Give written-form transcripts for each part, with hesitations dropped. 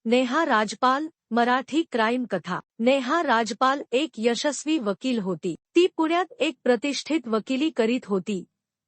नेहा राजपाल, Marathi crime कथा। नेहा राजपाल एक यशस्वी वकील होती। ती पुण्यात एक प्रतिष्ठित वकिली करीत होती,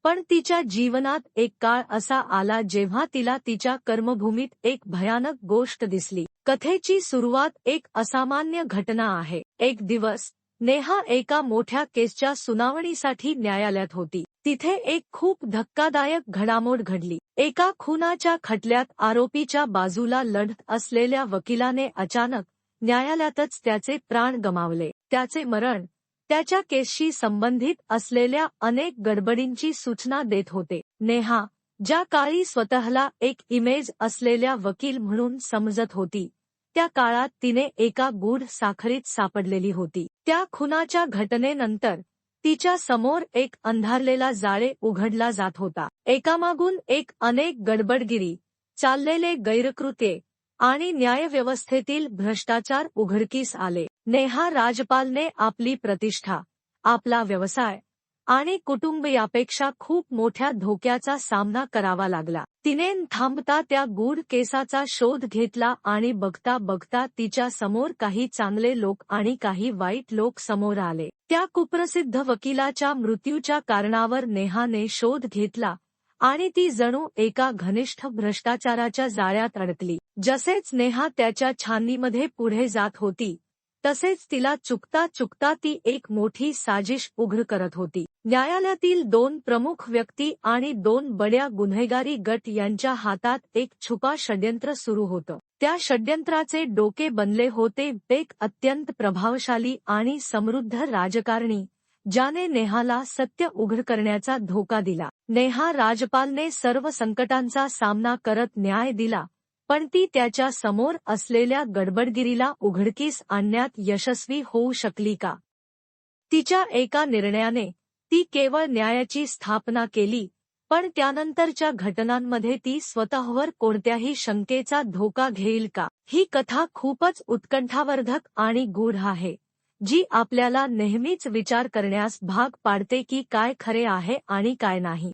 पण तिच्या जीवनात एक काळ असा आला जेव्हा तिला तिच्या कर्मभूमीत एक भयानक गोष्ट दिसली। कथेची सुरुवात एक असामान्य घटना आहे। एक दिवस नेहा एका मोठ्या केसच्या सुनावणीसाठी न्यायालयात होती। तिथे एक खूप धक्कादायक घडामोड घडली। एका खुनाच्या खटल्यात आरोपीच्या बाजूला लढत असलेल्या वकिलाने अचानक न्यायालयातच त्याचे प्राण गमावले। त्याचे मरण त्याच्या केसशी संबंधित असलेल्या अनेक गडबडींची सूचना देत होते। नेहा, ज्या काळी स्वतःला एक इमेज असलेल्या वकील म्हणून समजत होती, त्या काळात तिने एका गूढ साखळीत सापडलेली होती। त्या खुनाच्या घटनेनंतर तिच्या समोर एक अंधारलेला जाळे उघडला जात होता। एकामागून एक अनेक गडबडगिरी, चाललेले गैरकृत्ये आणि न्यायव्यवस्थेतील भ्रष्टाचार उघडकीस आले। नेहा राजपालने आपली प्रतिष्ठा, आपला व्यवसाय आणि कुटुंबियापेक्षा खूप मोठ्या धोक्याचा सामना करावा लागला। तिने थांबता त्या गूढ केसाचा शोध घेतला आणि बघता बघता तिच्या समोर काही चांगले लोक आणि काही वाईट लोक समोर आले। त्या कुप्रसिद्ध वकिलाच्या मृत्यूच्या कारणावर नेहाने शोध घेतला आणि ती जणू एका घनिष्ठ भ्रष्टाचाराच्या जाळ्यात अडकली। जसेच नेहा त्याच्या छाननीमध्ये पुढे जात होती, तसेच तिला चुकता चुकता ती एक मोठी साजिश उघड करत होती। न्यायालयातील दोन प्रमुख व्यक्ती आणि दोन बड्या गुन्हेगारी गट यांच्या हातात एक छुपा षड्यंत्र सुरू होतं। त्या षड्यंत्राचे डोके बनले होते एक अत्यंत प्रभावशाली आणि समृद्ध राजकारणी, ज्याने नेहाला सत्य उघड करण्याचा धोका दिला। नेहा राजपालने सर्व संकटांचा सामना करत न्याय दिला, पण ती त्याच्या समोर असलेल्या गडबडगिरीला उघडकीस आणण्यात यशस्वी होऊ शकली का? तिच्या एका निर्णयाने ती केवळ न्यायाची स्थापना केली, पण त्यानंतरच्या घटनांमध्ये ती स्वतःवर कोणत्याही शंकेचा धोका घेईल का? ही कथा खूपच उत्कंठावर्धक आणि गूढ आहे, जी आपल्याला नेहमीच विचार करण्यास भाग पाडते की काय खरे आहे आणि काय नाही।